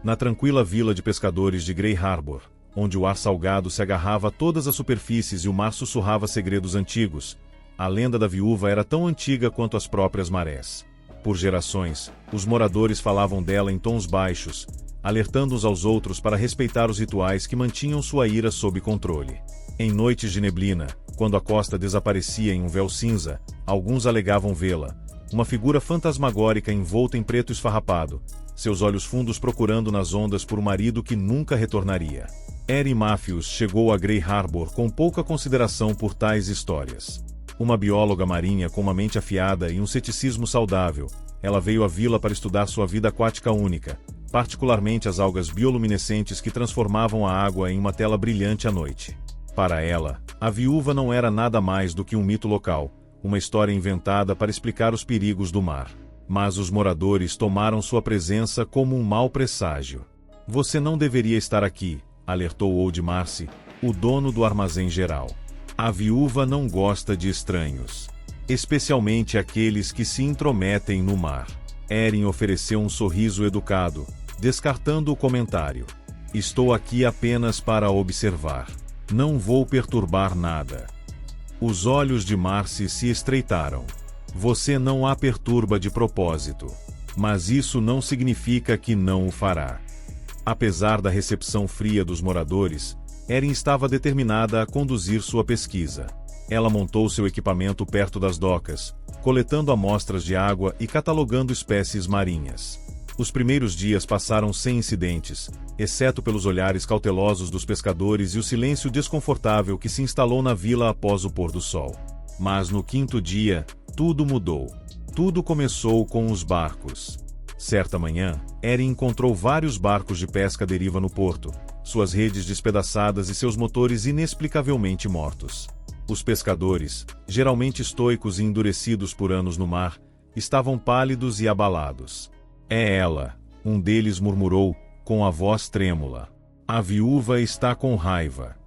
Na tranquila vila de pescadores de Grey Harbor, onde o ar salgado se agarrava a todas as superfícies e o mar sussurrava segredos antigos, a lenda da viúva era tão antiga quanto as próprias marés. Por gerações, os moradores falavam dela em tons baixos, alertando uns aos outros para respeitar os rituais que mantinham sua ira sob controle. Em noites de neblina, quando a costa desaparecia em um véu cinza, alguns alegavam vê-la, uma figura fantasmagórica envolta em preto esfarrapado, seus olhos fundos procurando nas ondas por um marido que nunca retornaria. Erin Matthews chegou a Grey Harbor com pouca consideração por tais histórias. Uma bióloga marinha com uma mente afiada e um ceticismo saudável, ela veio à vila para estudar sua vida aquática única, particularmente as algas bioluminescentes que transformavam a água em uma tela brilhante à noite. Para ela, a viúva não era nada mais do que um mito local, uma história inventada para explicar os perigos do mar. Mas os moradores tomaram sua presença como um mau presságio. Você não deveria estar aqui, alertou Old Marcy, o dono do armazém geral. A viúva não gosta de estranhos, especialmente aqueles que se intrometem no mar. Erin ofereceu um sorriso educado, descartando o comentário. Estou aqui apenas para observar. Não vou perturbar nada. Os olhos de Marcy se estreitaram. Você não a perturba de propósito. Mas isso não significa que não o fará. Apesar da recepção fria dos moradores, Erin estava determinada a conduzir sua pesquisa. Ela montou seu equipamento perto das docas, coletando amostras de água e catalogando espécies marinhas. Os primeiros dias passaram sem incidentes, exceto pelos olhares cautelosos dos pescadores e o silêncio desconfortável que se instalou na vila após o pôr do sol. Mas no quinto dia, tudo mudou. Tudo começou com os barcos. Certa manhã, Erin encontrou vários barcos de pesca à deriva no porto, suas redes despedaçadas e seus motores inexplicavelmente mortos. Os pescadores, geralmente estoicos e endurecidos por anos no mar, estavam pálidos e abalados. É ela, um deles murmurou, com a voz trêmula. A viúva está com raiva.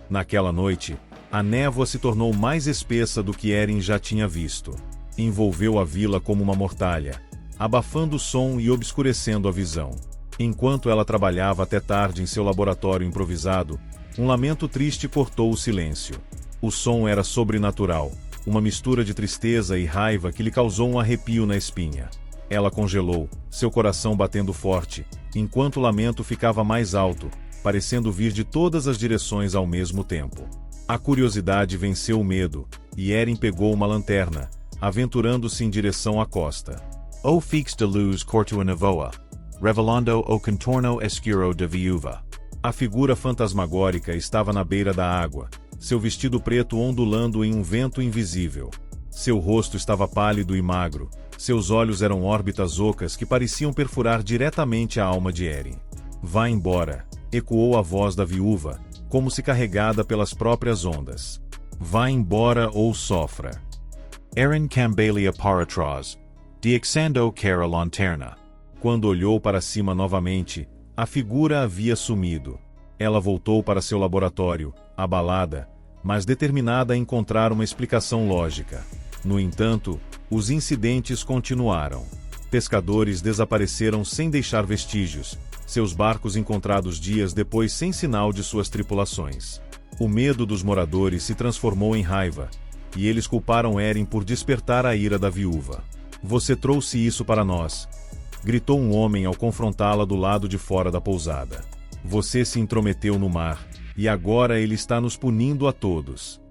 Naquela noite, a névoa se tornou mais espessa do que Erin já tinha visto. Envolveu a vila como uma mortalha, abafando o som e obscurecendo a visão. Enquanto ela trabalhava até tarde em seu laboratório improvisado, um lamento triste cortou o silêncio. O som era sobrenatural, uma mistura de tristeza e raiva que lhe causou um arrepio na espinha. Ela congelou, seu coração batendo forte, enquanto o lamento ficava mais alto, parecendo vir de todas as direções ao mesmo tempo. A curiosidade venceu o medo, e Erin pegou uma lanterna, aventurando-se em direção à costa. O fix de luz corto a nevoa, revelando o contorno escuro da viúva. A figura fantasmagórica estava na beira da água, seu vestido preto ondulando em um vento invisível. Seu rosto estava pálido e magro, seus olhos eram órbitas ocas que pareciam perfurar diretamente a alma de Erin. Vá embora, ecoou a voz da viúva, como se carregada pelas próprias ondas. Vá embora ou sofra. Erin cambelia para trás, dixendo que era lanterna. Quando olhou para cima novamente, a figura havia sumido. Ela voltou para seu laboratório, abalada, mas determinada a encontrar uma explicação lógica. No entanto, os incidentes continuaram. Pescadores desapareceram sem deixar vestígios, seus barcos encontrados dias depois sem sinal de suas tripulações. O medo dos moradores se transformou em raiva, e eles culparam Erin por despertar a ira da viúva. Você trouxe isso para nós, gritou um homem ao confrontá-la do lado de fora da pousada. Você se intrometeu no mar, e agora ele está nos punindo a todos.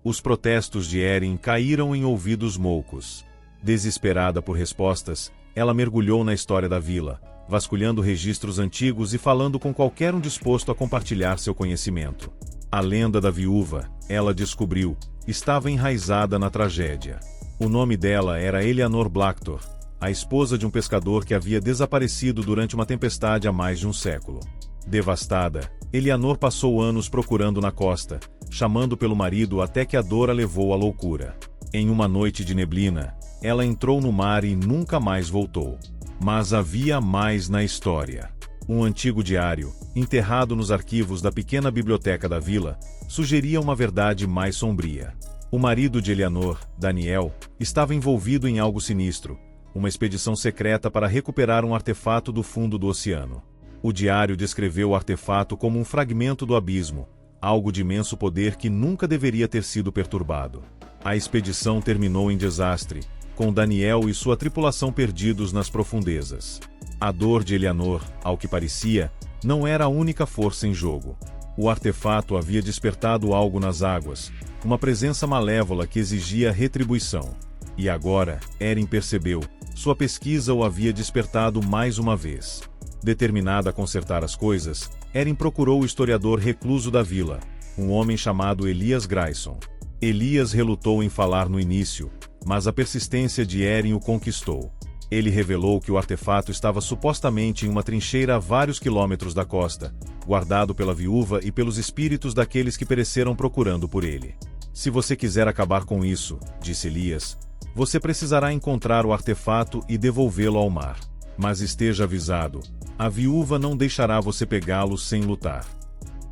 Os protestos de Erin caíram em ouvidos moucos. Desesperada por respostas, ela mergulhou na história da vila, vasculhando registros antigos e falando com qualquer um disposto a compartilhar seu conhecimento. A lenda da viúva, ela descobriu, estava enraizada na tragédia. O nome dela era Eleanor Blacktor, a esposa de um pescador que havia desaparecido durante uma tempestade há mais de um século. Devastada, Eleanor passou anos procurando na costa, chamando pelo marido até que a dor a levou à loucura. Em uma noite de neblina, ela entrou no mar e nunca mais voltou. Mas havia mais na história. Um antigo diário, enterrado nos arquivos da pequena biblioteca da vila, sugeria uma verdade mais sombria. O marido de Eleanor, Daniel, estava envolvido em algo sinistro, uma expedição secreta para recuperar um artefato do fundo do oceano. O diário descreveu o artefato como um fragmento do abismo, algo de imenso poder que nunca deveria ter sido perturbado. A expedição terminou em desastre, com Daniel e sua tripulação perdidos nas profundezas. A dor de Eleanor, ao que parecia, não era a única força em jogo. O artefato havia despertado algo nas águas, uma presença malévola que exigia retribuição. E agora, Erin percebeu, sua pesquisa o havia despertado mais uma vez. Determinada a consertar as coisas, Erin procurou o historiador recluso da vila, um homem chamado Elias Grayson. Elias relutou em falar no início, mas a persistência de Erin o conquistou. Ele revelou que o artefato estava supostamente em uma trincheira a vários quilômetros da costa, guardado pela viúva e pelos espíritos daqueles que pereceram procurando por ele. Se você quiser acabar com isso, disse Elias, você precisará encontrar o artefato e devolvê-lo ao mar. Mas esteja avisado, a viúva não deixará você pegá-lo sem lutar.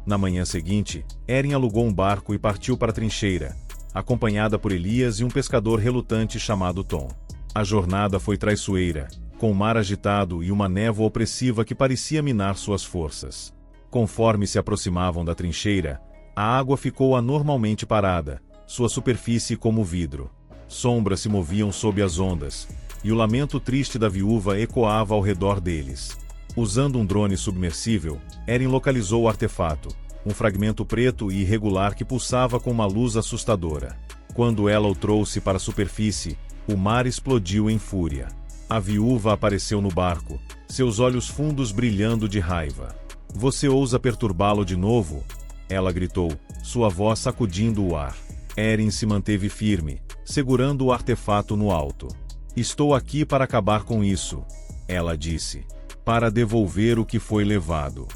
Na manhã seguinte, Erin alugou um barco e partiu para a trincheira, acompanhada por Elias e um pescador relutante chamado Tom. A jornada foi traiçoeira, com o mar agitado e uma névoa opressiva que parecia minar suas forças. Conforme se aproximavam da trincheira, a água ficou anormalmente parada, sua superfície como vidro. Sombras se moviam sob as ondas, e o lamento triste da viúva ecoava ao redor deles. Usando um drone submersível, Erin localizou o artefato, um fragmento preto e irregular que pulsava com uma luz assustadora. Quando ela o trouxe para a superfície, o mar explodiu em fúria. A viúva apareceu no barco, seus olhos fundos brilhando de raiva. Você ousa perturbá-lo de novo? Ela gritou, sua voz sacudindo o ar. Erin se manteve firme, segurando o artefato no alto. Estou aqui para acabar com isso, ela disse. Para devolver o que foi levado.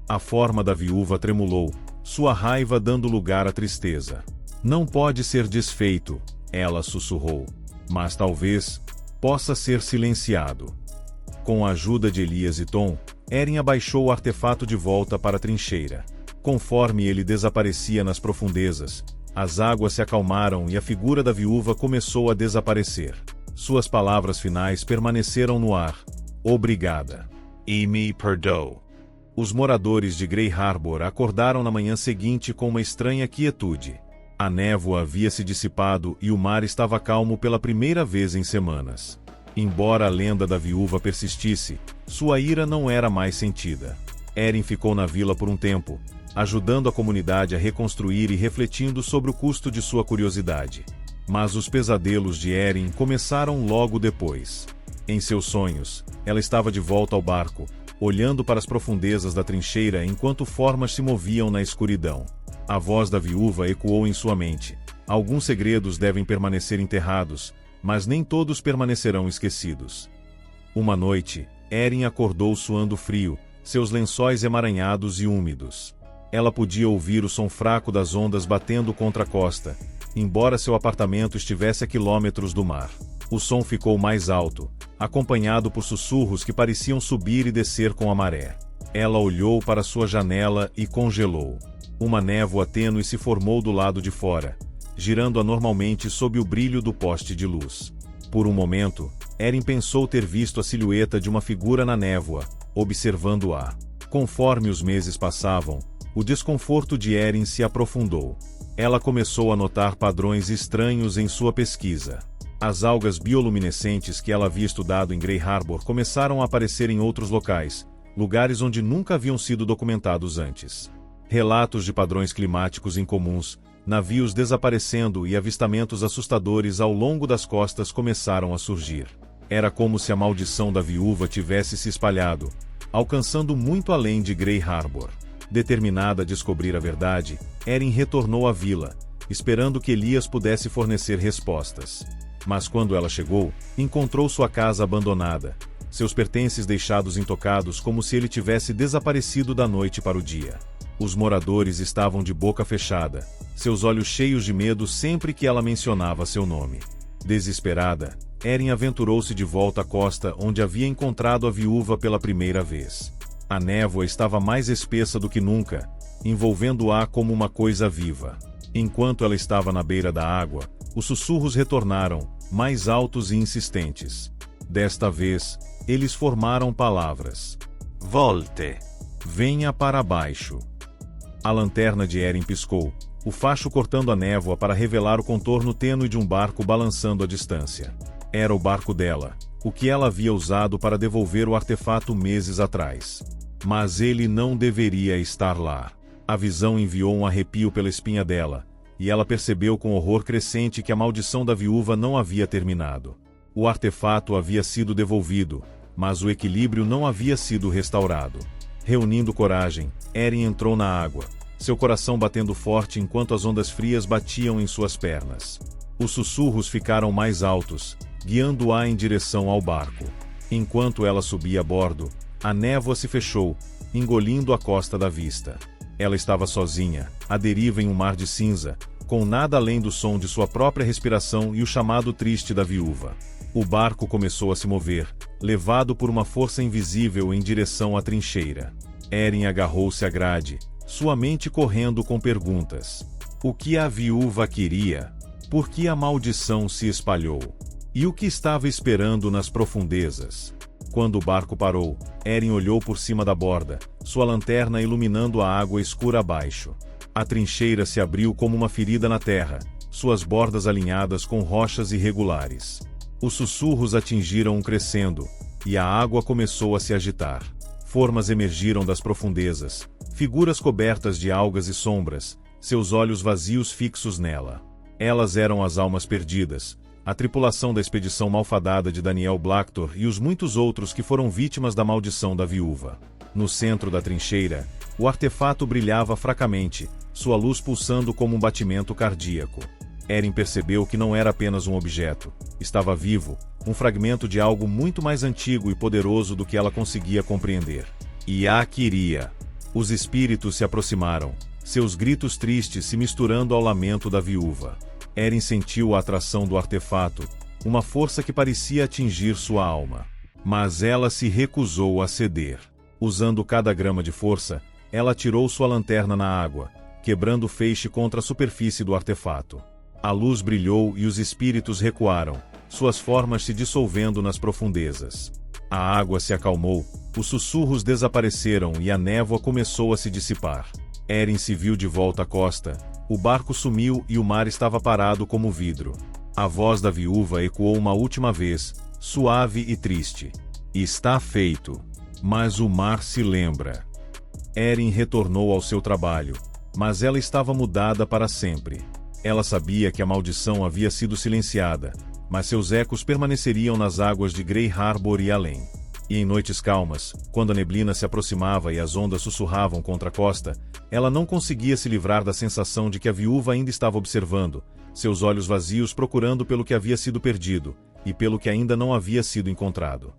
A forma da viúva tremulou, sua raiva dando lugar à tristeza. Não pode ser desfeito, ela sussurrou. Mas talvez possa ser silenciado. Com a ajuda de Elias e Tom, Erin abaixou o artefato de volta para a trincheira. Conforme ele desaparecia nas profundezas, as águas se acalmaram e a figura da viúva começou a desaparecer. Suas palavras finais permaneceram no ar. Obrigada. E me perdoe. Os moradores de Grey Harbor acordaram na manhã seguinte com uma estranha quietude. A névoa havia se dissipado e o mar estava calmo pela primeira vez em semanas. Embora a lenda da viúva persistisse, sua ira não era mais sentida. Erin ficou na vila por um tempo, ajudando a comunidade a reconstruir e refletindo sobre o custo de sua curiosidade. Mas os pesadelos de Erin começaram logo depois. Em seus sonhos, ela estava de volta ao barco, olhando para as profundezas da trincheira enquanto formas se moviam na escuridão. A voz da viúva ecoou em sua mente. Alguns segredos devem permanecer enterrados, mas nem todos permanecerão esquecidos. Uma noite, Erin acordou suando frio, seus lençóis emaranhados e úmidos. Ela podia ouvir o som fraco das ondas batendo contra a costa, embora seu apartamento estivesse a quilômetros do mar. O som ficou mais alto, acompanhado por sussurros que pareciam subir e descer com a maré. Ela olhou para sua janela e congelou. Uma névoa tênue se formou do lado de fora, girando anormalmente sob o brilho do poste de luz. Por um momento, Erin pensou ter visto a silhueta de uma figura na névoa, observando-a. Conforme os meses passavam, o desconforto de Erin se aprofundou. Ela começou a notar padrões estranhos em sua pesquisa. As algas bioluminescentes que ela havia estudado em Grey Harbor começaram a aparecer em outros locais, lugares onde nunca haviam sido documentados antes. Relatos de padrões climáticos incomuns, navios desaparecendo e avistamentos assustadores ao longo das costas começaram a surgir. Era como se a maldição da viúva tivesse se espalhado, alcançando muito além de Grey Harbor. Determinada a descobrir a verdade, Erin retornou à vila, esperando que Elias pudesse fornecer respostas. Mas quando ela chegou, encontrou sua casa abandonada, seus pertences deixados intocados como se ele tivesse desaparecido da noite para o dia. Os moradores estavam de boca fechada, seus olhos cheios de medo sempre que ela mencionava seu nome. Desesperada, Erin aventurou-se de volta à costa onde havia encontrado a viúva pela primeira vez. A névoa estava mais espessa do que nunca, envolvendo-a como uma coisa viva. Enquanto ela estava na beira da água, os sussurros retornaram, mais altos e insistentes. Desta vez, eles formaram palavras. volte. Venha para baixo. A lanterna de Erin piscou, o facho cortando a névoa para revelar o contorno tênue de um barco balançando à distância. Era o barco dela, o que ela havia usado para devolver o artefato meses atrás. Mas ele não deveria estar lá. A visão enviou um arrepio pela espinha dela, e ela percebeu com horror crescente que a maldição da viúva não havia terminado. O artefato havia sido devolvido, mas o equilíbrio não havia sido restaurado. Reunindo coragem, Erin entrou na água, seu coração batendo forte enquanto as ondas frias batiam em suas pernas. Os sussurros ficaram mais altos, guiando-a em direção ao barco. Enquanto ela subia a bordo, a névoa se fechou, engolindo a costa da vista. Ela estava sozinha, à deriva em um mar de cinza, com nada além do som de sua própria respiração e o chamado triste da viúva. O barco começou a se mover, levado por uma força invisível em direção à trincheira. Erin agarrou-se à grade, sua mente correndo com perguntas. O que a viúva queria? Por que a maldição se espalhou? E o que estava esperando nas profundezas? Quando o barco parou, Erin olhou por cima da borda, sua lanterna iluminando a água escura abaixo. A trincheira se abriu como uma ferida na terra, suas bordas alinhadas com rochas irregulares. Os sussurros atingiram um crescendo, e a água começou a se agitar. Formas emergiram das profundezas, figuras cobertas de algas e sombras, seus olhos vazios fixos nela. Elas eram as almas perdidas, a tripulação da expedição malfadada de Daniel Blacktor e os muitos outros que foram vítimas da maldição da viúva. No centro da trincheira, o artefato brilhava fracamente, sua luz pulsando como um batimento cardíaco. Erin percebeu que não era apenas um objeto, estava vivo, um fragmento de algo muito mais antigo e poderoso do que ela conseguia compreender. E a queria. Os espíritos se aproximaram, seus gritos tristes se misturando ao lamento da viúva. Erin sentiu a atração do artefato, uma força que parecia atingir sua alma. Mas ela se recusou a ceder. Usando cada grama de força, ela atirou sua lanterna na água, quebrando o feixe contra a superfície do artefato. A luz brilhou e os espíritos recuaram, suas formas se dissolvendo nas profundezas. A água se acalmou, os sussurros desapareceram e a névoa começou a se dissipar. Erin se viu de volta à costa, o barco sumiu e o mar estava parado como vidro. A voz da viúva ecoou uma última vez, suave e triste. Está feito. Mas o mar se lembra. Erin retornou ao seu trabalho, mas ela estava mudada para sempre. Ela sabia que a maldição havia sido silenciada, mas seus ecos permaneceriam nas águas de Grey Harbor e além. E em noites calmas, quando a neblina se aproximava e as ondas sussurravam contra a costa, ela não conseguia se livrar da sensação de que a viúva ainda estava observando, seus olhos vazios procurando pelo que havia sido perdido, e pelo que ainda não havia sido encontrado.